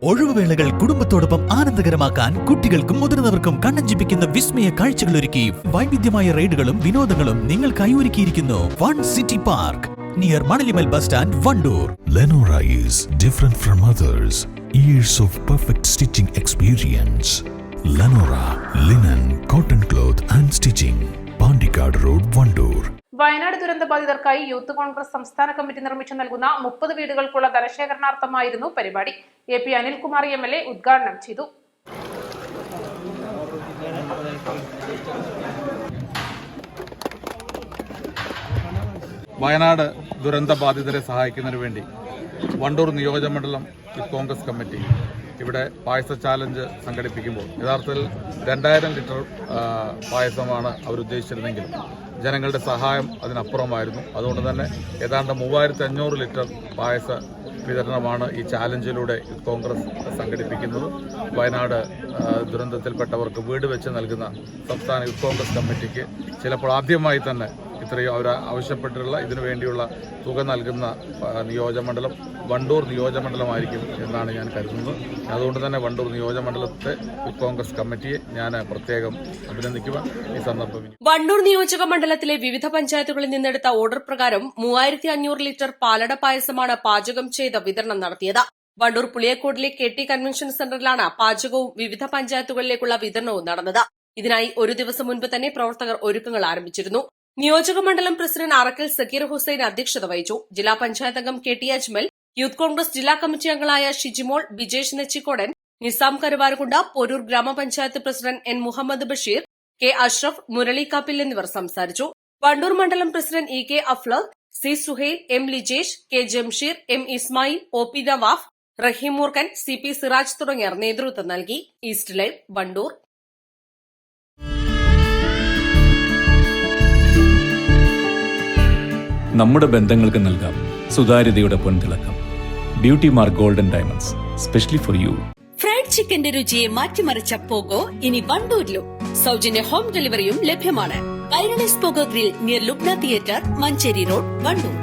ഒഴിവുവേളകൾ കുടുംബത്തോടൊപ്പം ആനന്ദകരമാക്കാൻ കുട്ടികൾക്കും മുതിർന്നവർക്കും കണ്ണഞ്ചിപ്പിക്കുന്ന വിസ്മയ കാഴ്ചകളൊരുക്കി വൈവിധ്യമായ റൈഡുകളും വിനോദങ്ങളും നിങ്ങൾക്കായി ഒരുക്കിയിരിക്കുന്നു fun city park near Manalimal bus stand, Vandoor. Lenora is different from others. Years of perfect stitching experience. Lenora linen, cotton cloth and stitching. Pandikad Road, Vandoor. Wayanad ദുരന്തബാധിതർക്കായി youth Congress സംസ്ഥാന കമ്മിറ്റി നിർമ്മിച്ചു നൽകുന്ന 30 വീടുകൾക്കുള്ള ധനശേഖരണാർത്ഥമായിരുന്നു പരിപാടി. AP അനിൽകുമാർ MLA ഉദ്ഘാടനം ചെയ്തു. വയനാട് ദുരന്തബാധിതരെ സഹായിക്കുന്നതിന് വേണ്ടി വണ്ടൂർ നിയോജകമണ്ഡലം യൂത്ത് കോൺഗ്രസ് കമ്മിറ്റി ഇവിടെ പായസ ചാലഞ്ച് സംഘടിപ്പിക്കുമ്പോൾ യഥാർത്ഥത്തിൽ 2000 ലിറ്റർ പായസമാണ് അവരുദ്ദേശിച്ചിരുന്നെങ്കിലും ജനങ്ങളുടെ സഹായം അതിനപ്പുറമായിരുന്നു. അതുകൊണ്ട് തന്നെ ഏതാണ്ട് 3500 ലിറ്റർ പായസ വിതരണമാണ് ഈ ചാലഞ്ചിലൂടെ യൂത്ത് കോൺഗ്രസ് സംഘടിപ്പിക്കുന്നത്. വയനാട് ദുരന്തത്തിൽപ്പെട്ടവർക്ക് വീട് വെച്ച് നൽകുന്ന സംസ്ഥാന യൂത്ത് കോൺഗ്രസ് കമ്മിറ്റിക്ക് ചിലപ്പോൾ ആദ്യമായി തന്നെ ഇത്രയും അവർ ആവശ്യപ്പെട്ടിട്ടുള്ള ഇതിനു വേണ്ടിയുള്ള തുക നൽകുന്ന നിയോജകമണ്ഡലം വണ്ടൂർ നിയോജകമണ്ഡലമായിരിക്കും എന്നാണ് ഞാൻ കരുതുന്നത്. അതുകൊണ്ട് തന്നെ വണ്ടൂർ നിയോജകമണ്ഡലത്തെ യൂത്ത് കോൺഗ്രസ് കമ്മിറ്റിയെ ഞാൻ പ്രത്യേകം അഭിനന്ദിക്കുവാൻ ഈ സന്ദർഭം. വണ്ടൂർ നിയോജക മണ്ഡലത്തിലെ വിവിധ പഞ്ചായത്തുകളിൽ നിന്നെടുത്ത ഓർഡർ പ്രകാരം 3500 ലിറ്റർ പാലട പായസമാണ് പാചകം ചെയ്ത് വിതരണം നടത്തിയത്. വണ്ടൂർ പുളിയക്കോടിലെ KT കൺവെൻഷൻ സെന്ററിലാണ് പാചകവും വിവിധ പഞ്ചായത്തുകളിലേക്കുള്ള വിതരണവും നടന്നത്. ഇതിനായി ഒരു ദിവസം മുൻപ് തന്നെ പ്രവർത്തകർ ഒരുക്കങ്ങൾ ആരംഭിച്ചിരുന്നു. നിയോജക മണ്ഡലം പ്രസിഡന്റ് അറക്കൽ സക്കീർ ഹുസൈൻ അധ്യക്ഷത വഹിച്ചു. ജില്ലാ പഞ്ചായത്ത് അംഗം KT അജ്മൽ, യൂത്ത് കോൺഗ്രസ് ജില്ലാ കമ്മിറ്റി അംഗങ്ങളായ ഷിജിമോൾ, ബിജേഷ് നെച്ചിക്കോടൻ, നിസാം കരുവാരകുണ്ട, പോരൂർ ഗ്രാമപഞ്ചായത്ത് president N Muhammad Basheer, K Ashraf, Murali Kappil എന്നിവർ സംസാരിച്ചു. വണ്ടൂർ മണ്ഡലം president EK Aflah, C Suhail, M Lijesh, K Jamsheer, M Ismail, OP Nawaf, Raheem Moorkkan, CP Siraj തുടങ്ങിയവർ നേതൃത്വം നൽകി. East live, Vandoor. നമ്മുടെ ബന്ധങ്ങൾക്ക് നൽകാം സുതാര്യതയുടെ പൊൻതിളക്കം. Beauty mark golden diamonds, specially for you. Fried ചിക്കന്റെ രുചിയെ മാറ്റിമറിച്ച പോഗോ ഇനി വണ്ടൂരിലും. സൗജന്യ ഹോം ഡെലിവറിയും ലഭ്യമാണ്. Kairalis pogo grill near Lubna theatre, Manjeri road, Wandoor.